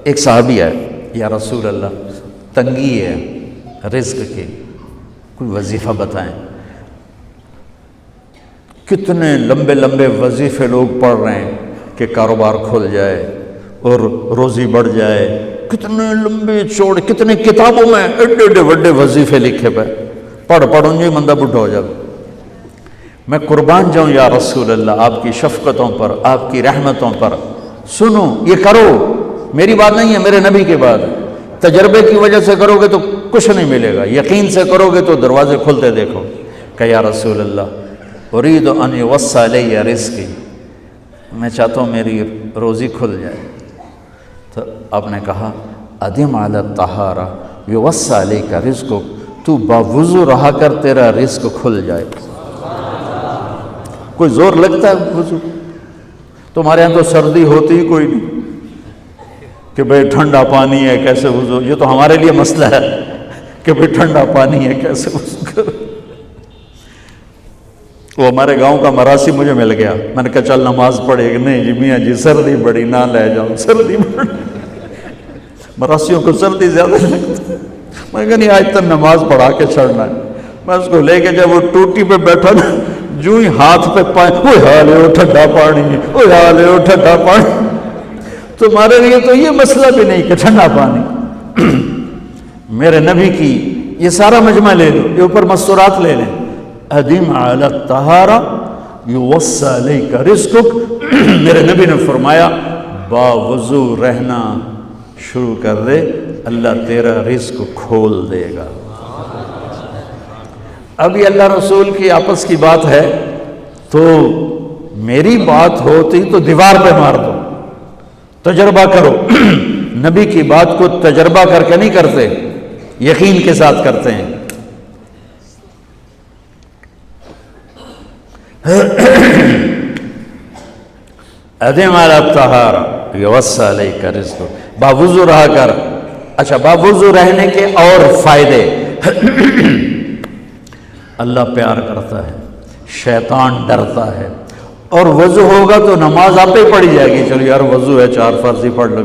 ایک صحابی ہے، یا رسول اللہ تنگی ہے رزق کی، کوئی وظیفہ بتائیں۔ کتنے لمبے لمبے وظیفے لوگ پڑھ رہے ہیں کہ کاروبار کھل جائے اور روزی بڑھ جائے، کتنے لمبے چوڑے، کتنے کتابوں میں ایڈے ایڈے بڑے وظیفے لکھے پہ، پڑھوں جو مندہ بڈھا ہو جائے۔ میں قربان جاؤں یا رسول اللہ آپ کی شفقتوں پر، آپ کی رحمتوں پر، سنو یہ کرو، میری بات نہیں ہے، میرے نبی کی بات ہے۔ تجربے کی وجہ سے کرو گے تو کچھ نہیں ملے گا، یقین سے کرو گے تو دروازے کھلتے دیکھو۔ کہ یا رسول اللہ ارید ان یوسع علی رزقی، میں چاہتا ہوں میری روزی کھل جائے۔ تو آپ نے کہا ادم علی الطہارہ یوسع علیک رزقک، تو باوضو رہا کر تیرا رزق کھل جائے۔ کوئی زور لگتا ہے وضو؟ تمہارے یہاں تو سردی ہوتی ہی کوئی نہیں کہ بھئی ٹھنڈا پانی ہے کیسے وضو، یہ تو ہمارے لیے مسئلہ ہے کہ بھئی ٹھنڈا پانی ہے کیسے وضو کرو۔ وہ ہمارے گاؤں کا مراسی مجھے مل گیا، میں نے کہا چل نماز پڑھے گی، نہیں جی میاں جی سردی بڑی، نہ لے جاؤ سردی بڑی، مراسیوں کو سردی زیادہ لگتی ہے۔ میں نے کہا نہیں آج تک نماز پڑھا کے چھڑنا ہے۔ میں اس کو لے کے جب وہ ٹوٹی پہ بیٹھا نا، جو ہی ہاتھ پہ پائے، اوہ حالے وہ ٹھنڈا پانی ہے، اوہ حالے وہ ٹھنڈا پانی۔ تمہارے لیے تو یہ مسئلہ بھی نہیں کہ ٹھنڈا پانی۔ میرے نبی کی یہ سارا مجمع لے لو، یہ اوپر مستورات لے لیں، ادم علی الطہارہ یوسع علیک رزقک، میرے نبی نے فرمایا باوضو رہنا شروع کر دے، اللہ تیرا رزق کھول دے گا۔ اب یہ اللہ رسول کی آپس کی بات ہے تو میری بات ہوتی تو دیوار پہ مار دو، تجربہ کرو۔ نبی کی بات کو تجربہ کر کے نہیں کرتے، یقین کے ساتھ کرتے ہیں۔ ادم علی الطہارہ یوسع علیک رزقک، باوضو رہا کر۔ اچھا باوضو رہنے کے اور فائدے، اللہ پیار کرتا ہے، شیطان ڈرتا ہے، اور وضو ہوگا تو نماز آپ ہی پڑھی جائے گی، چلو یار وضو ہے 4 فرض ہی پڑھ لو۔